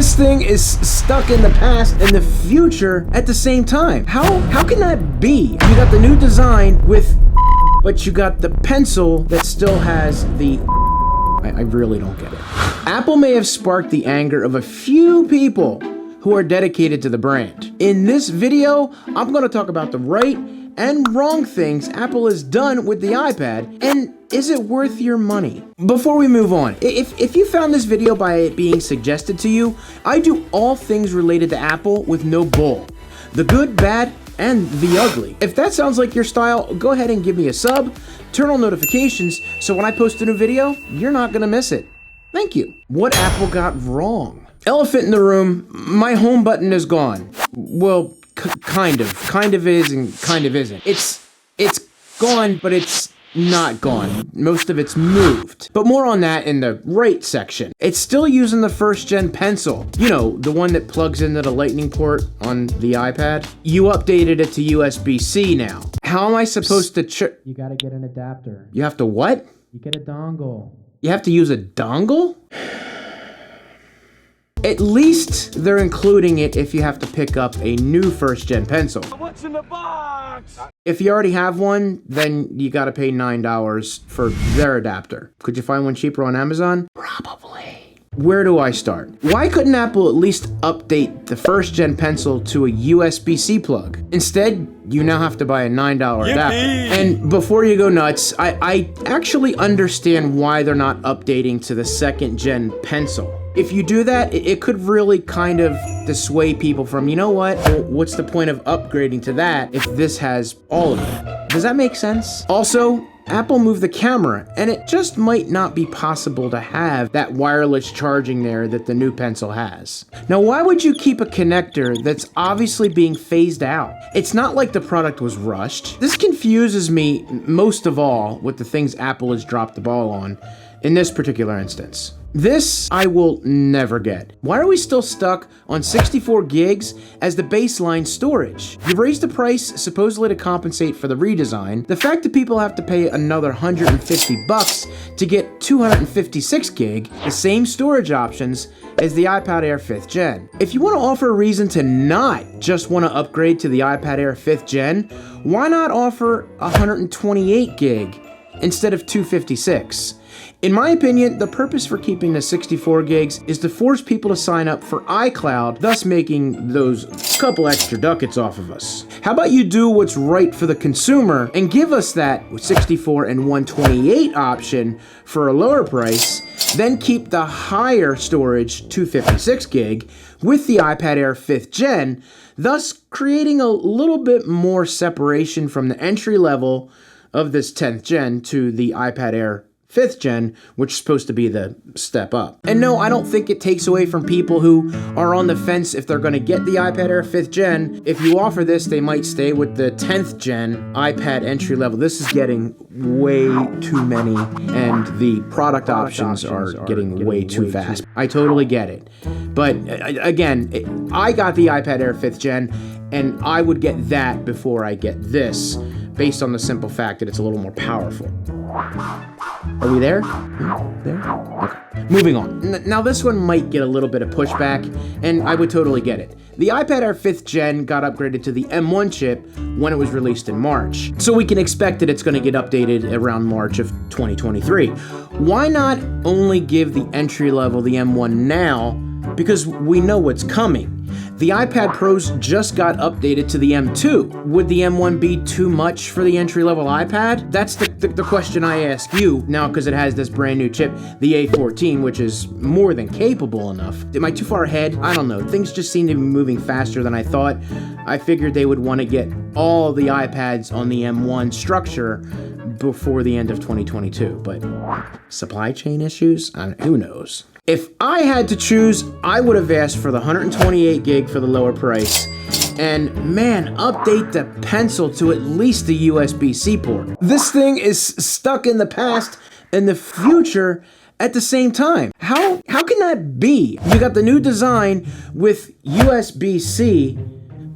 This thing is stuck in the past and the future at the same time. How can that be? You got the new design with, but you got the pencil that still has the. I really don't get it. Apple may have sparked the anger of a few people who are dedicated to the brand. In this video, I'm gonna talk about the right and wrong things Apple has done with the iPad, and is it worth your money? Before we move on, if you found this video by it being suggested to you, I do all things related to Apple with no bull. The good, bad, and the ugly. If that sounds like your style, go ahead and give me a sub, turn on notifications, so when I post a new video, you're not gonna miss it. Thank you. What Apple got wrong? Elephant in the room, my home button is gone. Well, kind of is and kind of isn't. It's gone, but it's not gone. Most of it's moved. But more on that in the right section. It's still using the first gen pencil. You know, the one that plugs into the lightning port on the iPad. You updated it to USB-C now. How am I supposed to You gotta get an adapter. You have to what? You get a dongle. You have to use a dongle? At least they're including it if you have to pick up a new first-gen pencil. What's in the box? If you already have one, then you gotta pay $9 for their adapter. Could you find one cheaper on Amazon? Probably. Where do I start? Why couldn't Apple at least update the first-gen pencil to a USB-C plug? Instead, you now have to buy a $9 adapter. And before you go nuts, I actually understand why they're not updating to the second-gen pencil. If you do that, it could really kind of dissuade people from, you know what? Well, what's the point of upgrading to that if this has all of it? Does that make sense? Also, Apple moved the camera, and it just might not be possible to have that wireless charging there that the new pencil has. Now, why would you keep a connector that's obviously being phased out? It's not like the product was rushed. This confuses me most of all with the things Apple has dropped the ball on in this particular instance. This I will never get. Why are we still stuck on 64 gigs as the baseline storage? You raised the price supposedly to compensate for the redesign. The fact that people have to pay another $150 to get 256 gig, the same storage options as the iPad Air 5th Gen. If you want to offer a reason to not just want to upgrade to the iPad Air 5th Gen, why not offer 128 gig instead of 256? In my opinion, the purpose for keeping the 64 gigs is to force people to sign up for iCloud, thus making those couple extra ducats off of us. How about you do what's right for the consumer and give us that 64 and 128 option for a lower price, then keep the higher storage 256 gig with the iPad Air 5th Gen, thus creating a little bit more separation from the entry level of this 10th Gen to the iPad Air 5th Gen, which is supposed to be the step up. And no, I don't think it takes away from people who are on the fence if they're gonna get the iPad Air 5th Gen. If you offer this, they might stay with the 10th Gen iPad entry level. This is getting way too many, and the product options are getting way too vast. I totally get it. But again, I got the iPad Air 5th Gen, and I would get that before I get this, based on the simple fact that it's a little more powerful. Are we there? There? Okay. Moving on. Now this one might get a little bit of pushback, and I would totally get it. The iPad Air 5th Gen got upgraded to the M1 chip when it was released in March, so we can expect that it's going to get updated around March of 2023. Why not only give the entry level the M1 now, because we know what's coming? The iPad Pros just got updated to the M2. Would the M1 be too much for the entry-level iPad? That's the question I ask you now, because it has this brand new chip, the A14, which is more than capable enough. Am I too far ahead? I don't know. Things just seem to be moving faster than I thought. I figured they would want to get all the iPads on the M1 structure before the end of 2022, but supply chain issues? Who knows? If I had to choose, I would have asked for the 128 gig for the lower price, and man, update the pencil to at least the USB-C port. This thing is stuck in the past and the future at the same time. How can that be? You got the new design with USB-C,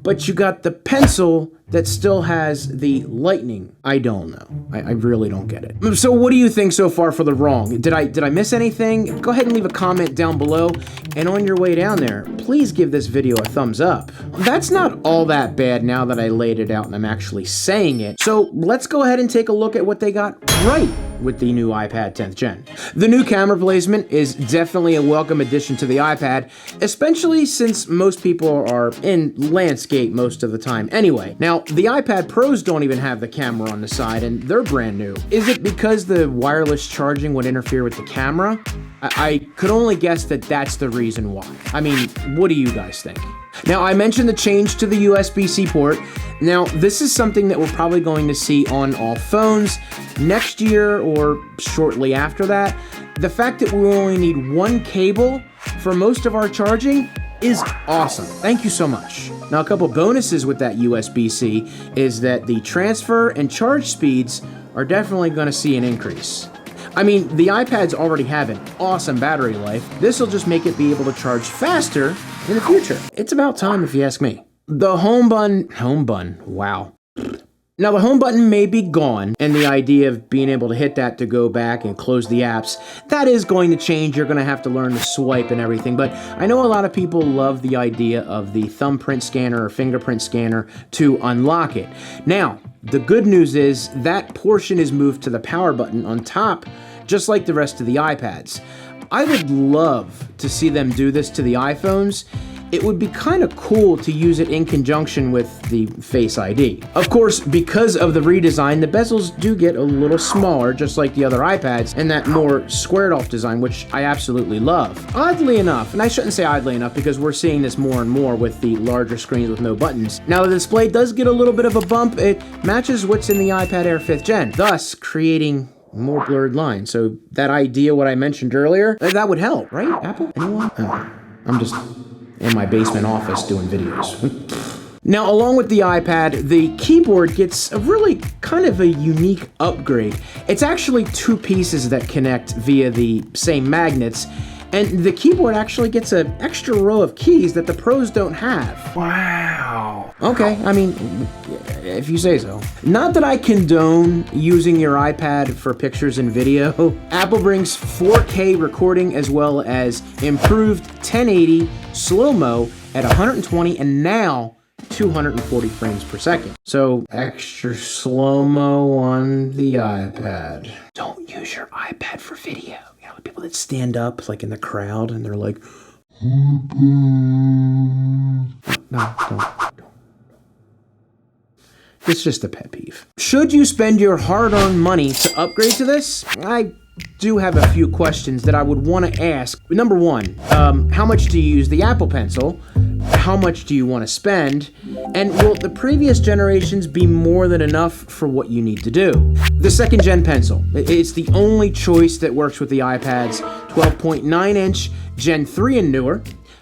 but you got the pencil that still has the lightning. I don't know. I really don't get it. So what do you think so far for the wrong? Did I miss anything? Go ahead and leave a comment down below, and on your way down there, please give this video a thumbs up. That's not all that bad now that I laid it out and I'm actually saying it. So let's go ahead and take a look at what they got right with the new iPad 10th Gen. The new camera placement is definitely a welcome addition to the iPad, especially since most people are in landscape most of the time anyway. Now, the iPad Pros don't even have the camera on the side, and they're brand new. Is it because the wireless charging would interfere with the camera? I could only guess that that's the reason why. I mean, what do you guys think? Now, I mentioned the change to the USB-C port. Now, this is something that we're probably going to see on all phones next year or shortly after that. The fact that we only need one cable for most of our charging is awesome. Thank you so much. Now, a couple bonuses with that USB-C is that the transfer and charge speeds are definitely going to see an increase. I mean, the iPads already have an awesome battery life. This will just make it be able to charge faster in the future. It's about time if you ask me. The home button, wow. Now the home button may be gone, and the idea of being able to hit that to go back and close the apps, that is going to change. You're going to have to learn to swipe and everything, but I know a lot of people love the idea of the thumbprint scanner or fingerprint scanner to unlock it. Now, the good news is that portion is moved to the power button on top, just like the rest of the iPads. I would love to see them do this to the iPhones. It would be kind of cool to use it in conjunction with the Face ID. Of course, because of the redesign, the bezels do get a little smaller, just like the other iPads, and that more squared off design, which I absolutely love. Oddly enough, and I shouldn't say oddly enough because we're seeing this more and more with the larger screens with no buttons. Now the display does get a little bit of a bump. It matches what's in the iPad Air 5th Gen, thus creating more blurred lines. So that idea, what I mentioned earlier, that would help, right? Apple? Anyone? Oh, I'm just in my basement office doing videos. Now, along with the iPad, the keyboard gets a really kind of a unique upgrade. It's actually two pieces that connect via the same magnets, and the keyboard actually gets an extra row of keys that the Pros don't have. Wow. Okay, I mean, if you say so. Not that I condone using your iPad for pictures and video. Apple brings 4K recording as well as improved 1080 slow-mo at 120 and now 240 frames per second. So extra slow-mo on the iPad. Don't use your iPad for video. You know, the people that stand up like in the crowd and they're like, no, don't. It's just a pet peeve. Should you spend your hard-earned money to upgrade to this? I do have a few questions that I would want to ask. Number one, how much do you use the Apple Pencil? How much do you want to spend? And will the previous generations be more than enough for what you need to do? The second gen pencil. It's the only choice that works with the iPad's 12.9 inch Gen 3 and newer,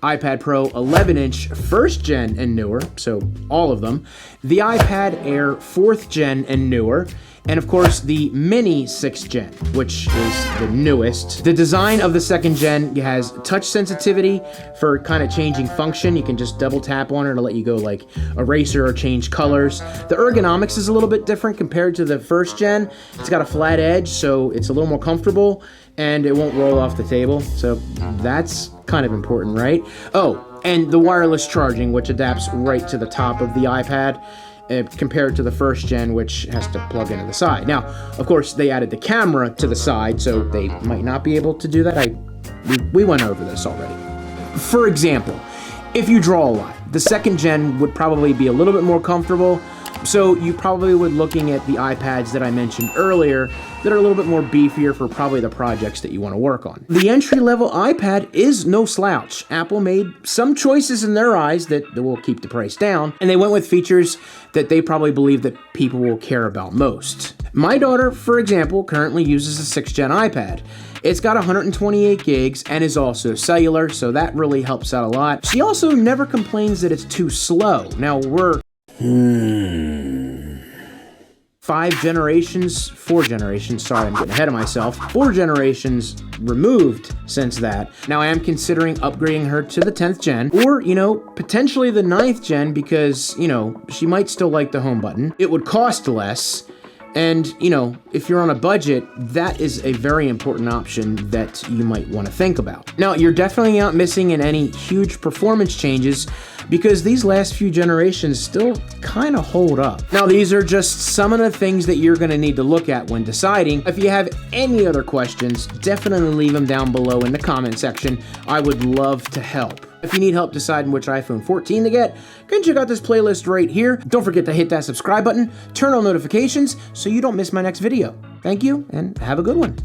iPad Pro 11-inch first gen and newer, so all of them, the iPad Air 4th gen and newer, and of course the Mini 6th gen, which is the newest. The design of the second gen has touch sensitivity for kind of changing function. You can just double tap on it to let you go like eraser or change colors. The ergonomics is a little bit different compared to the first gen. It's got a flat edge, so it's a little more comfortable and it won't roll off the table. So that's kind of important, right? Oh, and the wireless charging, which adapts right to the top of the iPad, compared to the first gen, which has to plug into the side. Now, of course, they added the camera to the side, so they might not be able to do that. We went over this already. For example, if you draw a lot, the second gen would probably be a little bit more comfortable, so you probably would looking at the iPads that I mentioned earlier that are a little bit more beefier for probably the projects that you want to work on. The entry-level iPad is no slouch. Apple made some choices in their eyes that will keep the price down, and they went with features that they probably believe that people will care about most. My daughter, for example, currently uses a 6th gen iPad. It's got 128 gigs and is also cellular, so that really helps out a lot. She also never complains that it's too slow. Now, 4 generations, sorry, I'm getting ahead of myself, 4 generations removed since that. Now I am considering upgrading her to the 10th gen, or, potentially the 9th gen because, she might still like the home button. It would cost less. And, if you're on a budget, that is a very important option that you might want to think about. Now, you're definitely not missing in any huge performance changes because these last few generations still kind of hold up. Now, these are just some of the things that you're going to need to look at when deciding. If you have any other questions, definitely leave them down below in the comment section. I would love to help. If you need help deciding which iPhone 14 to get, go and check out this playlist right here. Don't forget to hit that subscribe button, turn on notifications so you don't miss my next video. Thank you, and have a good one.